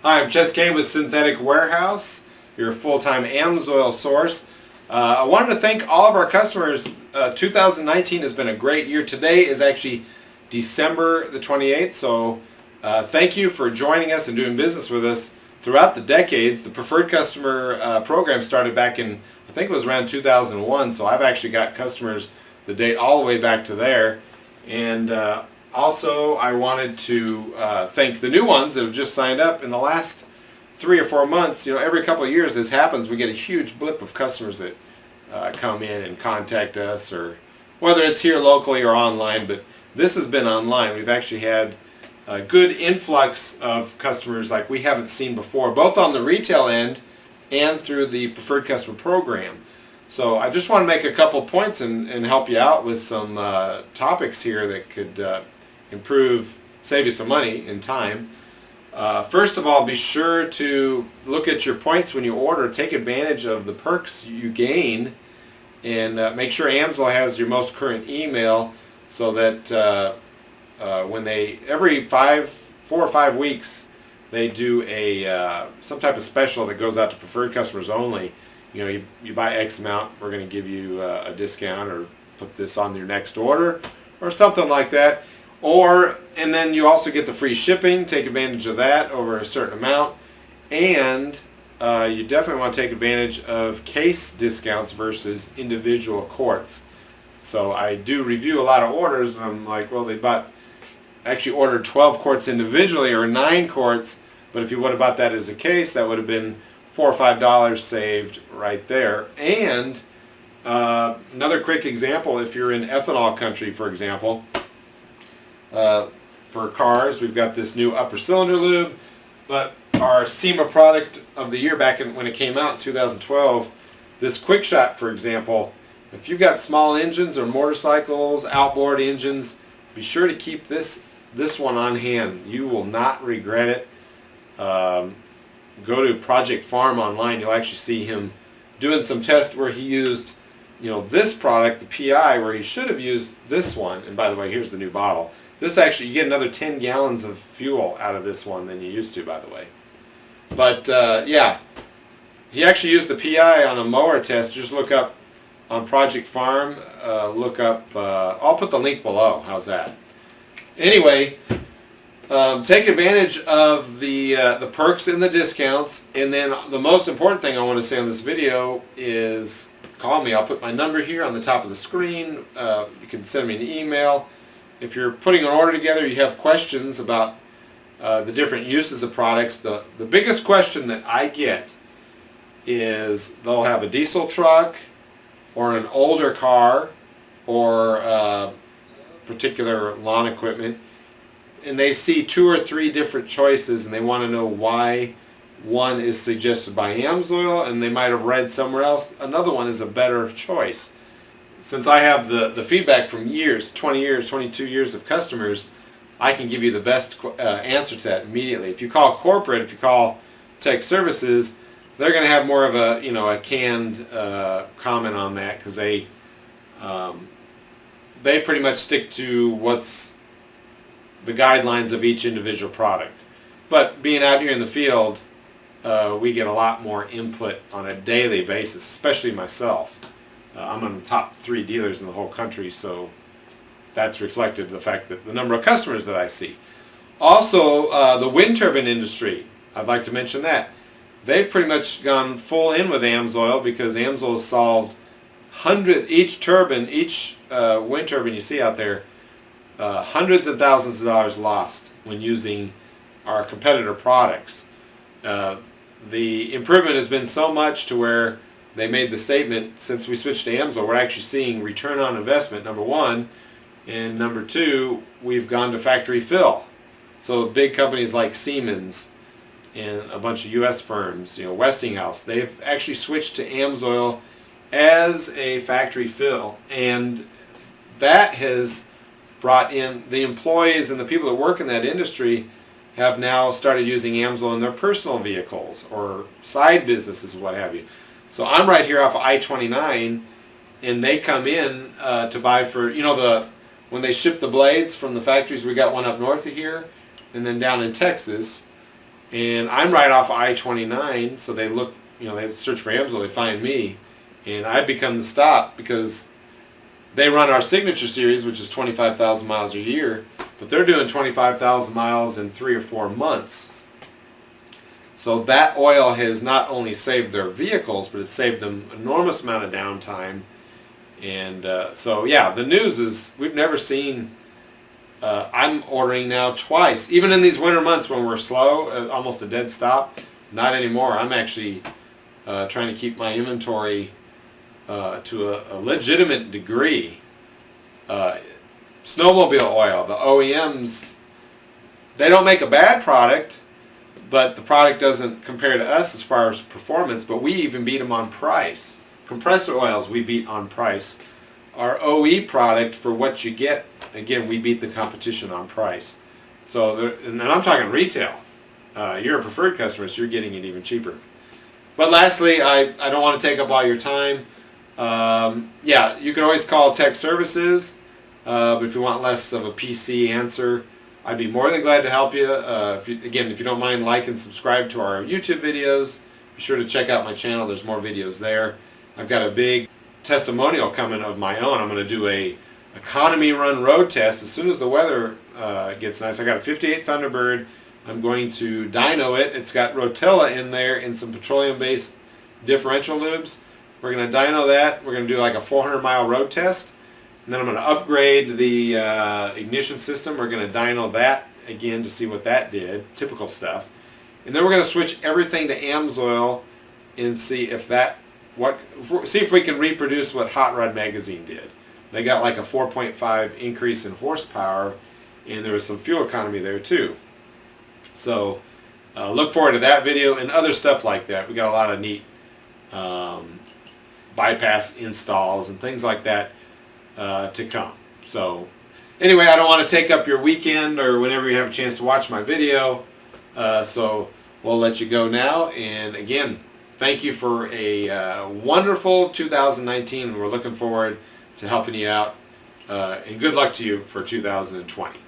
Hi, I'm Chess K with Synthetic Warehouse, your full-time Amsoil source. I wanted to thank all of our customers. 2019 has been a great year. Today is actually December the 28th, so thank you for joining us and doing business with us throughout the decades. The Preferred Customer program started back in, I think it was around 2001, so I've actually got customers the date all the way back to there. And also, I wanted to thank the new ones that have just signed up in the last 3 or 4 months. You know, every couple of years this happens. We get a huge blip of customers that come in and contact us, or whether it's here locally or online. But this has been online. We've actually had a good influx of customers like we haven't seen before, both on the retail end and through the Preferred Customer program. So I just want to make a couple points and help you out with some topics here that could improve, save you some money and time. First of all, be sure to look at your points when you order. Take advantage of the perks you gain, and make sure Amsoil has your most current email, so that when they every 4 or 5 weeks they do a some type of special that goes out to preferred customers only. You know, you buy X amount, we're going to give you a discount, or put this on your next order, or something like that. And then you also get the free shipping. Take advantage of that over a certain amount. And you definitely want to take advantage of case discounts versus individual quarts. So I do review a lot of orders, and I'm like, well, they actually ordered 12 quarts individually, or 9 quarts, but if you would have bought that as a case, that would have been $4 or $5 saved right there. And another quick example, if you're in ethanol country, for example, for cars, we've got this new upper cylinder lube, but our SEMA product of the year back when it came out in 2012, this Quick Shot, for example, if you've got small engines or motorcycles, outboard engines, be sure to keep this one on hand. You will not regret it. Go to Project Farm online. You'll actually see him doing some tests where he used, this product, the PI, where he should have used this one. And by the way, here's the new bottle. This actually, you get another 10 gallons of fuel out of this one than you used to, by the way. But yeah, he actually used the PI on a mower test. Just look up on Project Farm. Look up. I'll put the link below. How's that? Anyway, take advantage of the perks and the discounts. And then the most important thing I want to say on this video is call me. I'll put my number here on the top of the screen. You can send me an email. If you're putting an order together, you have questions about the different uses of products. The biggest question that I get is they'll have a diesel truck or an older car or particular lawn equipment, and they see 2 or 3 different choices, and they want to know why one is suggested by Amsoil, and they might have read somewhere else another one is a better choice. Since I have the feedback from years, 20 years, 22 years of customers, I can give you the best answer to that immediately. If you call corporate, if you call tech services, they're going to have more of a canned comment on that, because they pretty much stick to what's the guidelines of each individual product. But being out here in the field, we get a lot more input on a daily basis, especially myself. I'm on the top 3 dealers in the whole country, so that's reflected in the fact that the number of customers that I see. Also, the wind turbine industry, I'd like to mention that. They've pretty much gone full in with Amsoil, because Amsoil has solved each wind turbine you see out there, hundreds of thousands of dollars lost when using our competitor products. The improvement has been so much to where they made the statement, since we switched to Amsoil, we're actually seeing return on investment, number 1, and number 2, we've gone to factory fill. So big companies like Siemens and a bunch of U.S. firms, Westinghouse, they've actually switched to Amsoil as a factory fill, and that has brought in the employees, and the people that work in that industry have now started using Amsoil in their personal vehicles or side businesses, what have you. So I'm right here off of I-29, and they come in to buy for, when they ship the blades from the factories. We got one up north of here, and then down in Texas. And I'm right off I-29, so they look, they search for Amsoil, they find me, and I become the stop because they run our signature series, which is 25,000 miles a year, but they're doing 25,000 miles in 3 or 4 months. So that oil has not only saved their vehicles, but it's saved them an enormous amount of downtime. And so yeah, the news is we've never seen, I'm ordering now twice, even in these winter months when we're slow, almost a dead stop. Not anymore. I'm actually trying to keep my inventory to a legitimate degree. Snowmobile oil, the OEMs, they don't make a bad product, but the product doesn't compare to us as far as performance, but we even beat them on price. Compressor oils we beat on price. Our OE product, for what you get, again, we beat the competition on price. So, and I'm talking retail. You're a preferred customer, so you're getting it even cheaper. But lastly, I don't want to take up all your time. Yeah, you can always call tech services, but if you want less of a PC answer, I'd be more than glad to help you. If you don't mind, like and subscribe to our YouTube videos. Be sure to check out my channel. There's more videos there. I've got a big testimonial coming of my own. I'm going to do a economy run road test as soon as the weather gets nice. I got a 58 Thunderbird. I'm going to dyno it. It's got Rotella in there and some petroleum-based differential lubes. We're going to dyno that. We're going to do like a 400-mile road test. And then I'm going to upgrade the ignition system. We're going to dyno that again to see what that did. Typical stuff. And then we're going to switch everything to Amsoil and see if we can reproduce what Hot Rod Magazine did. They got like a 4.5 increase in horsepower, and there was some fuel economy there too. So look forward to that video and other stuff like that. We got a lot of neat bypass installs and things like that to come. So anyway, I don't want to take up your weekend or whenever you have a chance to watch my video, so we'll let you go now. And again, thank you for a wonderful 2019, and we're looking forward to helping you out, and good luck to you for 2020.